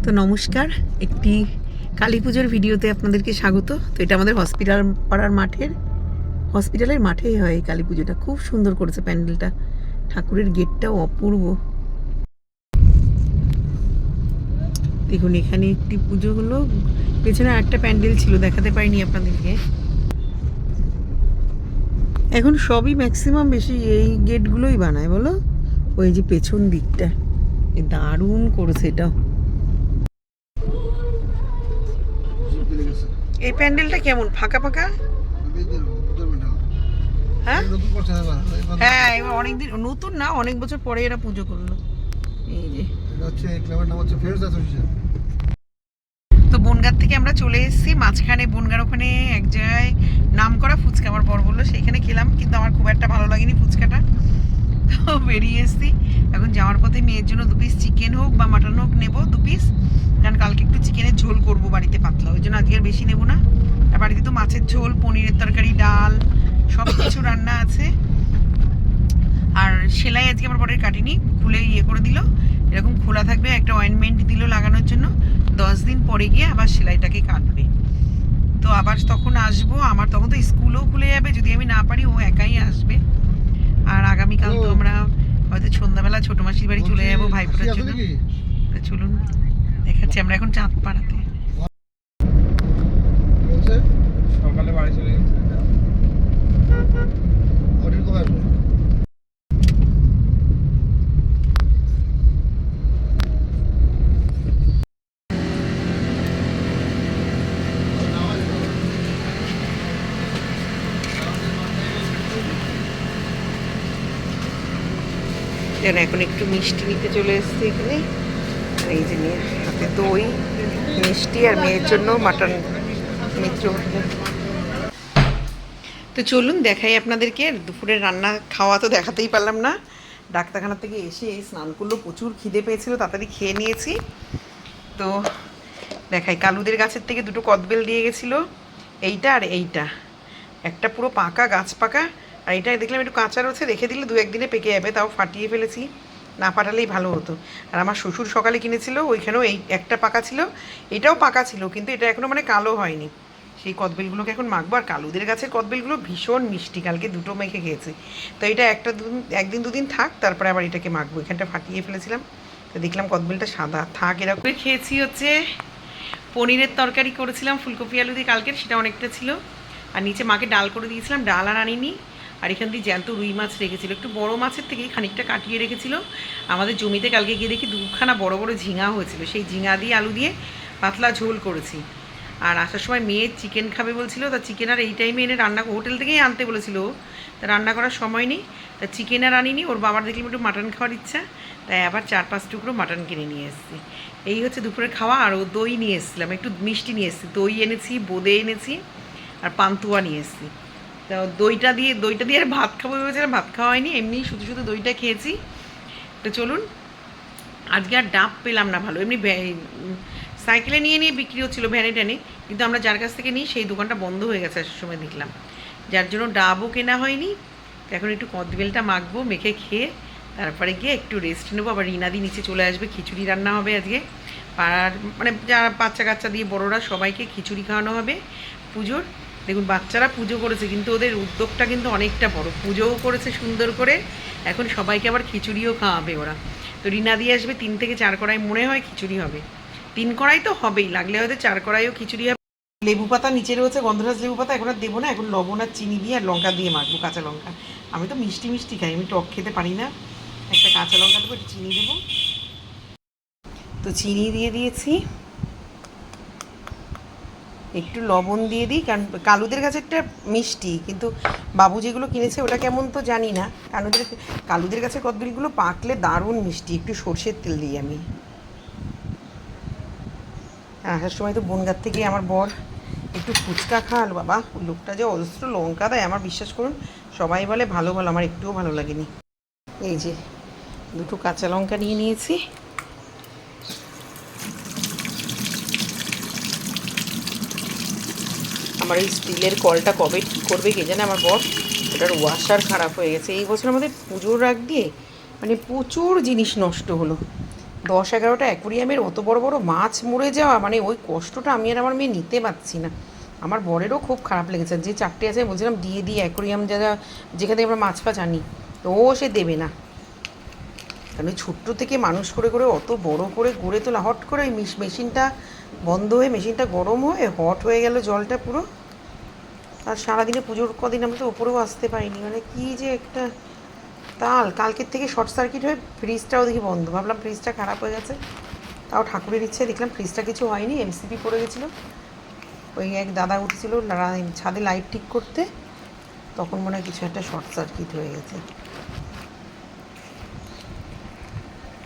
তো নমস্কার, একটি কালী পুজোর ভিডিওতে আপনাদেরকে স্বাগত। তো এটা আমাদের হসপিটাল পাড়ার হসপিটালের মাঠেই হয় এই কালী পুজোটা। খুব সুন্দর করেছে প্যান্ডেলটা, ঠাকুরের গেটটাও অপূর্ব। দেখুন এখানে একটি পুজো হলো, পেছনে একটা প্যান্ডেল ছিল, দেখাতে পারিনি আপনাদেরকে। এখন সবই ম্যাক্সিমাম বেশি এই গেটগুলোই বানায় বলো। ওই যে পেছন দিকটা দারুণ করেছে এটা। এই প্যান্ডেলটা কেমন ফাঁকা ফাঁকা? হ্যাঁ হ্যাঁ, এবার অনেকদিন নতুন না, অনেক বছর পরে এরা পুজো করলো। এই যে তো বনগাঁ থেকে আমরা চলে এসেছি, মাঝখানে বনগাঁর ওখানে এক জায়গায় নাম করা ফুচকা আমার বর বললো, সেইখানে খেলাম, কিন্তু আমার খুব একটা ভালো লাগেনি ফুচকাটা। তো বেরিয়ে এসেছি, এখন যাওয়ার পথে মেয়ের জন্য 2 পিস চিকেন হোক বা মাটন হোক নেবো 2 পিস, কারণ কালকে একটু চিকেনের ঝোল করবো বাড়িতে পাতলা, ওই জন্য আজকে আর বেশি নেবো না। আর বাড়িতে তো মাছের ঝোল, পনিরের তরকারি, ডাল সব কিছু রান্না আছে। আর সেলাই আজকে আমার বরের কাটিনি, খুলে করে দিল, এরকম খোলা থাকবে, একটা অয়েনমেন্ট দিল লাগানোর জন্য। 10 দিন পরে গিয়ে আবার সেলাইটাকে কাটবে। তো আবার তখন আসবো, আমার তখন তো স্কুলও খুলে যাবে, যদি আমি না পারি ও একাই আসবে। আর আগামীকাল তো আমরা হয়তো সন্ধ্যাবেলা ছোট মাসির বাড়ি চলে যাবো ভাইফোঁটার জন্য। তো চলুন দেখাচ্ছি, আমরা এখন চাঁদপাড়াতে। সকালে বাড়ি চলে গেছে। এখন একটু মিষ্টি নিতে চলে এসেছি এখানে। আর এই যে নিয়ে হাতে দই, মিষ্টি, আর মেয়ের জন্য মাটন মিত্র। তো চলুন দেখাই আপনাদেরকে দুপুরের রান্না খাওয়া, তো দেখাতেই পারলাম না। ডাক্তারখানা থেকে এসে স্নান করলো, প্রচুর খিদে পেয়েছিল, তাড়াতাড়ি খেয়ে নিয়েছি। তো দেখাই, কালুদের গাছের থেকে 2টো কদবেল দিয়ে গেছিলো, এইটা আর এইটা। একটা পুরো পাকা, গাছ পাকা, আর এটা দেখলাম একটু কাঁচা রয়েছে, রেখে দিলে 2-1 দিনে পেকে যাবে, তাও ফাটিয়ে ফেলেছি, না ফাটালেই ভালো হতো। আর আমার শ্বশুর সকালে কিনেছিল, ওইখানেও এই একটা পাকা ছিল, এটাও পাকা ছিল, কিন্তু এটা এখনও মানে কালো হয়নি। সেই কদবেলগুলোকে এখন মাখবো। আর কালুদের গাছের কদবেলগুলো ভীষণ মিষ্টি, কালকে 2টো মেখে খেয়েছি। তো এটা 1 দিন 2 দিন থাক, তারপরে আবার এটাকে মাখবো। এখানটা ফাটিয়ে ফেলেছিলাম, তো দেখলাম কদবেলটা সাদা থাক। এরকম খেয়েছি হচ্ছে পনিরের তরকারি করেছিলাম ফুলকপি আলু দিয়ে কালকের, সেটা অনেকটা ছিল। আর নিচে মাকে ডাল করে দিয়েছিলাম, ডাল আর আনিনি। আর এখান দিয়ে জ্যান্ত রুই মাছ রেখেছিল, একটু বড় মাছের থেকে খানিকটা কাটিয়ে রেখেছিল। আমাদের জমিতে কালকে গিয়ে দেখি 2খানা বড় বড় ঝিঙা হয়েছিল, সেই ঝিঙা দিয়ে আলু দিয়ে পাতলা ঝোল করেছি। আর আসার সময় মেয়ে চিকেন খাবে বলছিল, তা চিকেন আর এই টাইমে এনে রান্না, হোটেল থেকেই আনতে বলেছিল, তা রান্না করার সময় নেই, তা চিকেন আর আনিনি। ওর বাবার দেখলাম একটু মাটন খাওয়ার ইচ্ছা, তাই আবার 4-5 টুকরো মাটন কিনে নিয়ে এসেছি। এই হচ্ছে দুপুরের খাওয়া। আর ও দই নিয়ে এসেছিলাম, একটু মিষ্টি নিয়ে এসেছি, দই এনেছি, বোঁদে এনেছি, আর পান্তুয়া নিয়ে এসেছি। তো দইটা দিয়ে আর ভাত খাবো ভেবেছিলাম, ভাত খাওয়া হয়নি, এমনি শুধু শুধু দইটা খেয়েছি। তো চলুন, আজকে আর ডাব পেলাম না ভালো, এমনি সাইকেলে নিয়ে বিক্রি হচ্ছিলো ভ্যানে ট্যানে, কিন্তু আমরা যার কাছ থেকে নিই সেই দোকানটা বন্ধ হয়ে গেছে আসার সময় দেখলাম, যার জন্য ডাবও কেনা হয়নি। তো এখন একটু কদবেলটা মাখবো, মেখে খেয়ে তারপরে গিয়ে একটু রেস্ট নেবো। আবার রিনাদি নিচে চলে আসবে, খিচুড়ি রান্না হবে আজকে পাড়ার, মানে যারা বাচ্চা কাচ্চা দিয়ে বড়োরা সবাইকে খিচুড়ি খাওয়ানো হবে পুজোর। দেখুন বাচ্চারা পুজো করেছে, কিন্তু ওদের উদ্যোগটা কিন্তু অনেকটা বড়, পুজোও করেছে সুন্দর করে, এখন সবাইকে আবার খিচুড়িও খাওয়াবে ওরা। তো রিনাদি আসবে, 3 থেকে 4 কড়াই মনে হয় খিচুড়ি হবে, 3 কড়াই তো হবেই, লাগলে হয়তো 4 কড়াইও খিচুড়ি হবে। লেবু পাতা নিচে রয়েছে, গন্ধরাজ লেবু পাতা, এখন আর দেবো না, এখন লবণ আর চিনি দিয়ে আর লঙ্কা দিয়ে মাখবো, কাঁচা লঙ্কা। আমি তো মিষ্টি মিষ্টি খাই, আমি টক খেতে পারি না। একটা কাঁচা লঙ্কা দেবো, একটু চিনি দেবো। তো চিনি দিয়ে দিয়েছি, একটু লবণ দিয়ে দিই, কারণ কালুদের গাছেরটা মিষ্টি, কিন্তু বাবু যেগুলো কিনেছে ওটা কেমন তো জানি না। কালুদের গাছের কদবেলগুলো পাকলে দারুণ মিষ্টি, একটু সর্ষের তেল দিই আমি। আসার সময় তো বনগাঁ থেকে আমার বর একটু ফুচকা খাওয়ালো, বাবা লোকটা যে অজস্র লঙ্কা দেয়, আমার বিশ্বাস করুন, সবাই বলে ভালো ভালো, আমার একটুও ভালো লাগেনি। এই যে 2টো কাঁচা লঙ্কা নিয়ে নিয়েছি। আমার এই স্টিলের কলটা কবে ঠিক করবে কে জানে আমার বর, ওটার ওয়াশার খারাপ হয়ে গেছে। এই বছর আমাদের পুজোর আগ দিয়ে মানে প্রচুর জিনিস নষ্ট হলো, 10-11টা অ্যাকোরিয়ামের অত বড় বড় মাছ মরে যাওয়া, মানে ওই কষ্টটা আমি আর আমার মেয়ে নিতে পারছি না। আমার বরেরও খুব খারাপ লেগেছে। যে 4টে আছে বলছিলাম দিয়ে দিই অ্যাকোরিয়াম যারা, যেখান থেকে আমরা মাছ ফাছ আনি, তো ও সে দেবে না। কারণ ওই ছোট্ট থেকে মানুষ করে করে অত বড় করে গড়ে তোলা, হট করে ওই মেশিনটা বন্ধ হয়ে মেশিনটা গরম হয়ে হট হয়ে গেল জলটা পুরো। আর সারাদিনে পুজোর কদিন আমরা তো ওপরেও আসতে পারিনি, মানে কী যে একটা কালকের থেকে শর্ট সার্কিট হয়ে ফ্রিজটাও দেখি বন্ধ। ভাবলাম ফ্রিজটা খারাপ হয়ে গেছে, তাও ঠাকুরের ইচ্ছে দেখলাম ফ্রিজটা কিছু হয়নি, এমসিপি পড়ে গেছিলো। ওই এক দাদা উঠেছিল ছাদে লাইট ঠিক করতে, তখন মনে হয় কিছু একটা শর্ট সার্কিট হয়ে গেছে।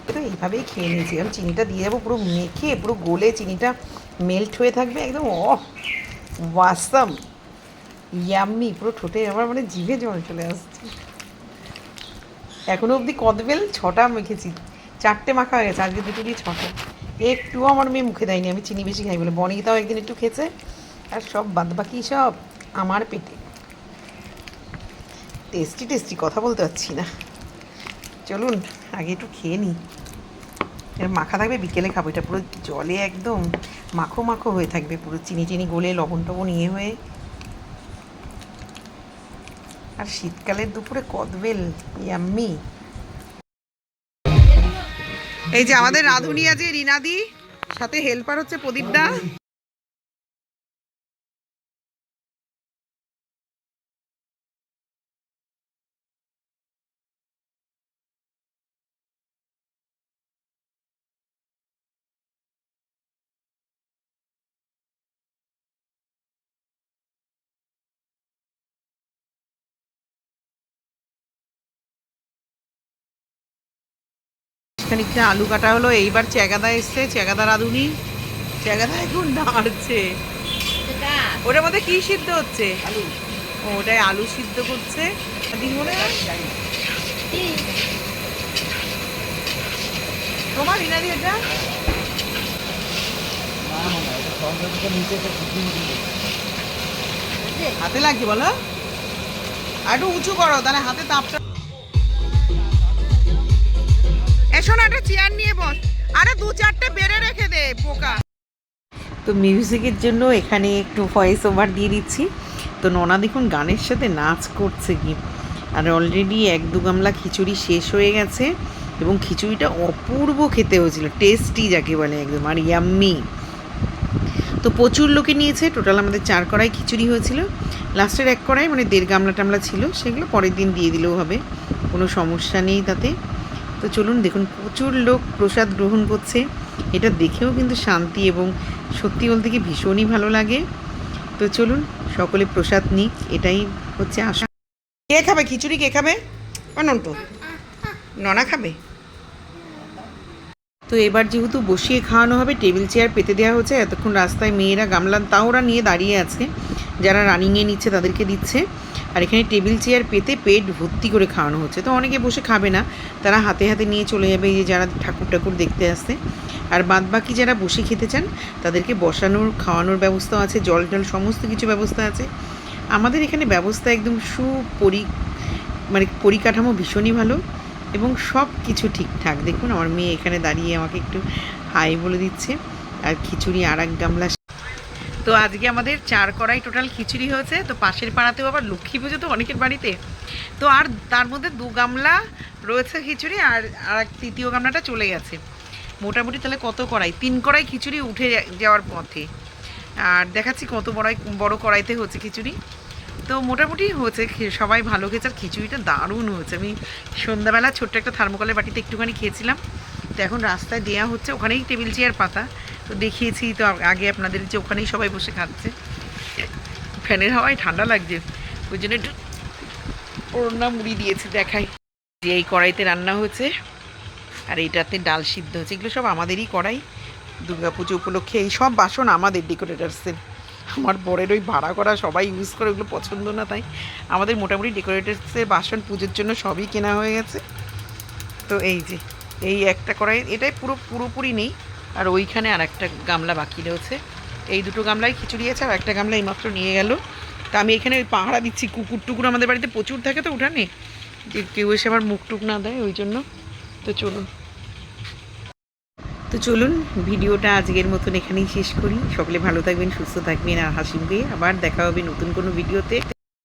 তো এইভাবেই খেয়ে নিয়েছি। আমি চিনিটা দিয়ে যাবো পুরো মেখে, পুরো গলে চিনিটা মেল্ট হয়ে থাকবে একদম। ওয়াসাম, ইয়াম্মি, পুরো ঠোঁটে আমার মানে জিভে জল চলে আসছে। এখনও অবধি কদবেল 6টা মেখেছি, 4টে মাখা হয়ে গেছে, আজকে 2টো দিয়ে 6টা। একটুও আমার মেয়ে মুখে দেয়নি, আমি চিনি বেশি খাই বলে। বনিতাও একদিন একটু খেয়েছে, আর সব বাদবাকি সব আমার পেটে। টেস্টি টেস্টি, কথা বলতে পারছি না। চলুন আগে একটু খেয়ে নিই। এর মাখা থাকবে, বিকেলে খাবো। এটা পুরো জলে একদম মাখো মাখো হয়ে থাকবে, পুরো চিনি চিনি গলে লবণ টবণ ইয়ে হয়ে। আর শীতকালের দুপুরে কদবেল, ইয়াম্মি। এই যে আমাদের রাঁধুনি আছে রিনাদি, সাথে হেল্পার হচ্ছে প্রদীপদা। খানিকটা আলু কাটা হলো। এইবার চ্যাগাদা এসছে, চ্যাগাদা রাঁধুনি। চ্যাগাদা এখন নাড়ছে। ওটার মধ্যে কি সিদ্ধ হচ্ছে? ও, ওটাই আলু সিদ্ধ করছে। তোমার রিনাদি এটা হাতে লাগছে বলো? আর একটু উঁচু করো, তাহলে হাতে তাপটা। এসো না, একটা চেয়ার নিয়ে বস। আরে 2-4টে বেড়ে রেখে দে পোকা। তো মিউজিকের জন্য এখানে একটু ভয়েস ওভার দিয়ে দিচ্ছি। তো ননা দেখুন গানের সাথে নাচ করছে কি। আর অলরেডি 1-2 গামলা খিচুড়ি শেষ হয়ে গেছে, এবং খিচুড়িটা অপূর্ব খেতে হয়েছিল, টেস্টি যাকে বলে একদম, আর ইয়াম্মি। তো প্রচুর লোকে নিয়েছে, টোটাল আমাদের 4 কড়াই খিচুড়ি হয়েছিল। লাস্টের 1 কড়াই মানে 1.5 গামলা টামলা ছিল, সেগুলো পরের দিন দিয়ে দিলেও হবে, কোনো সমস্যা নেই তাতে। তো চলুন দেখুন, প্রচুর লোক প্রসাদ গ্রহণ করছে। এটা দেখেও কিন্তু শান্তি এবং সত্যি বলতে কি ভীষণই ভালো লাগে। তো চলুন সকলে প্রসাদ নিক, এটাই হচ্ছে আশা। কে খাবে খিচুড়ি? কে খাবে? নন্টু, ননা খাবে। তো এবার যেহেতু বসিয়ে খাওয়ানো হবে, টেবিল চেয়ার পেতে দেওয়া হচ্ছে। এতক্ষণ রাস্তায় মেয়েরা গামলা তাও ওরা নিয়ে দাঁড়িয়ে আছে, যারা রানিংয়ে নিচ্ছে তাদেরকে দিচ্ছে। আর এখানে টেবিল চেয়ার পেতে পেট ভর্তি করে খাওয়ানো হচ্ছে। তো অনেকে বসে খাবে না, তারা হাতে হাতে নিয়ে চলে যাবে, এই যে যারা ঠাকুর দেখতে আসছে। আর বাদবাকি যারা বসে খেতে চান তাদেরকে বসানোর খাওয়ানোর ব্যবস্থাও আছে, জল টল সমস্ত কিছু ব্যবস্থা আছে। আমাদের এখানে ব্যবস্থা একদম মানে পরিকাঠামো ভীষণই ভালো, এবং সব কিছু ঠিকঠাক। দেখুন আমার মেয়ে এখানে দাঁড়িয়ে আমাকে একটু হাই বলে দিচ্ছে। আর খিচুড়ি আর 1 গামলা। তো আজকে আমাদের 4 কড়াই টোটাল খিচুড়ি হয়েছে। তো পাশের পাড়াতেও আবার লক্ষ্মী পুজো তো অনেকের বাড়িতে, তো আর তার মধ্যে 2 গামলা রয়েছে খিচুড়ি, আর 3য় গামলাটা চলে গেছে। মোটামুটি তাহলে কত কড়াই? 3 কড়াই খিচুড়ি উঠে যাওয়ার পথে। আর দেখাচ্ছি কত বড় কড়াইতে হচ্ছে খিচুড়ি। তো মোটামুটি হয়েছে, সবাই ভালো খেয়েছে। আর খিচুড়িটা দারুণ হয়েছে। আমি সন্ধ্যাবেলা ছোট্ট একটা থার্মোকলের বাটিতে একটুখানি খেয়েছিলাম। তো এখন রাস্তায় দেওয়া হচ্ছে, ওখানেই টেবিল চেয়ার পাতা। তো দেখিয়েছি তো আগে আপনাদের, যে ওখানেই সবাই বসে খাচ্ছে। ফ্যানের হাওয়ায় ঠান্ডা লাগছে, ওই জন্য একটু ওড়না মুড়ি দিয়েছি। দেখাই যে এই কড়াইতে রান্না হয়েছে, আর এইটাতে ডাল সিদ্ধ হচ্ছে। এগুলো সব আমাদেরই কড়াই, দুর্গাপুজো উপলক্ষে এই সব বাসন আমাদের ডেকোরেটার্সের। আমার বরের ওই ভাড়া করা সবাই ইউজ করে, ওগুলো পছন্দ না, তাই আমাদের মোটামুটি ডেকোরেটার্সের বাসন পুজোর জন্য সবই কেনা হয়ে গেছে। তো এই যে এই একটা কড়াই, এটাই পুরোপুরি নেই, আর ওইখানে আর একটা গামলা বাকি রয়েছে। এই 2টো গামলায় খিচুড়ি আছে, আর একটা গামলা এইমাত্র নিয়ে গেল। তা আমি এখানে ওই পাহারা দিচ্ছি। কুকুর আমাদের বাড়িতে প্রচুর থাকে, তো উঠানে যে কেউ এসে আমার মুখ টুক না দেয়, ওই জন্য। তো চলুন। তো চলুন ভিডিওটা আজকের মতন এখানেই শেষ করি। সকলে ভালো থাকবেন, সুস্থ থাকবেন আর হাসি মুখে আবার দেখা হবে নতুন কোনো ভিডিওতে।